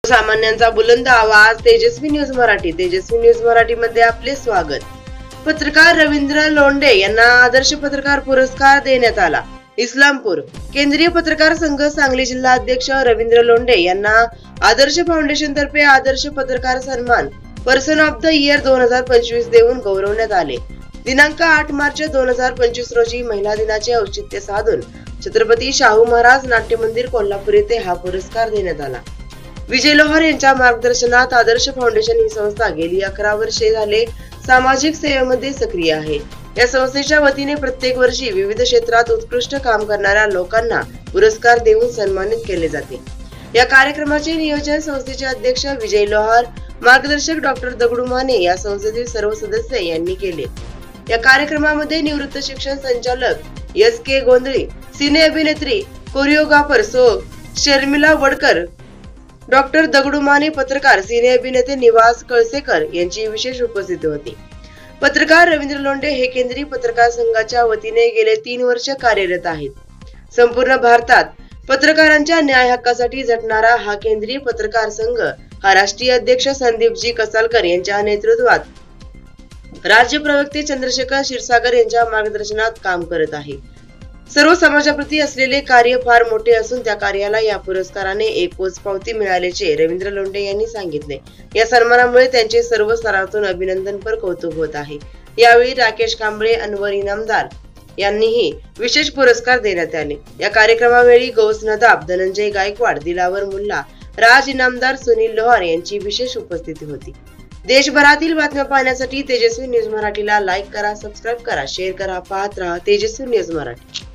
सामान्यांचा बुलंद आवाज तेजस्वी न्यूज मराठी. तेजस्वी न्यूज मराठी मध्ये आपले स्वागत. पत्रकार रवींद्र लोंढे यांना आदर्श पत्रकार पुरस्कार देण्यात आला. इस्लामपूर. केंद्रीय पत्रकार संघ सांगली जिल्हा अध्यक्ष रवींद्र लोंढे यांना आदर्श फाउंडेशन तर्फे आदर्श पत्रकार सन्मान पर्सन ऑफ द इयर 2025 देऊन गौरवण्यात आले. दिनांक 8 मार्च 2025 रोजी महिला दिनाचे औचित्य साधून छत्रपती शाहू महाराज नाट्य मंदिर कोल्हापूर येथे हा पुरस्कार देण्यात आला. विजय लोहार यांच्या मार्गदर्शनात आदर्श फाउंडेशन ही संस्था गेली 11 वर्षे झाले सामाजिक सेवेमध्ये सक्रिय आहे. या संस्थेच्या वतीने प्रत्येक वर्षी विविध क्षेत्रात उत्कृष्ट काम करणाऱ्या लोकांना पुरस्कार देऊन सन्मानित केले जाते. या कार्यक्रमाचे नियोजन संस्थेचे अध्यक्ष विजय लोहार, मार्गदर्शक डॉक्टर दगडू माने या संस्थेतील सर्व सदस्य यांनी केले. या कार्यक्रमामध्ये निवृत्त शिक्षण संचालक S.K. गोंधळी, सिने अभिनेत्री कोरिओग्राफर शर्मिला वडकर, डॉक्टर दगडू माने, पत्रकार सिने अभिनेते निवास कळसेकर यांची विशेष उपस्थिती होती. पत्रकार रवींद्र लोंढे हे केंद्रीय पत्रकार संघाच्या वतीने गेले 3 वर्ष कार्यरत आहेत. संपूर्ण भारतात पत्रकारांच्या न्याय हक्कासाठी झटणारा हा केंद्रीय पत्रकार संघ हा राष्ट्रीय अध्यक्ष संदीपजी कसालकर यांच्या नेतृत्वात राज्य प्रवक्ते चंद्रशेखर क्षीरसागर यांच्या मार्गदर्शनात काम करत आहे. सर्व समाजाप्रती असलेले कार्य फार मोठे असून त्या कार्याला या पुरस्काराने एक पोचपावती मिळाल्याचे रवींद्र लोंढे यांनी सांगितले. या सन्मानामुळे त्यांचे सर्व स्तरातून अभिनंदनपर कौतुक होत आहे. यावेळी राकेश कांबळे, अनवर इनामदार यांनीही विशेष पुरस्कार देण्यात आले. या कार्यक्रमावेळी गौस नदाब, धनंजय गायकवाड, दिलावर मुल्ला, राज इनामदार, सुनील लोहार यांची विशेष उपस्थिती होती. देशभरातील बातम्या पाहण्यासाठी तेजस्वी न्यूज मराठीला लाईक करा, सबस्क्राईब करा, शेअर करा. पाहत रहा तेजस्वी न्यूज मराठी.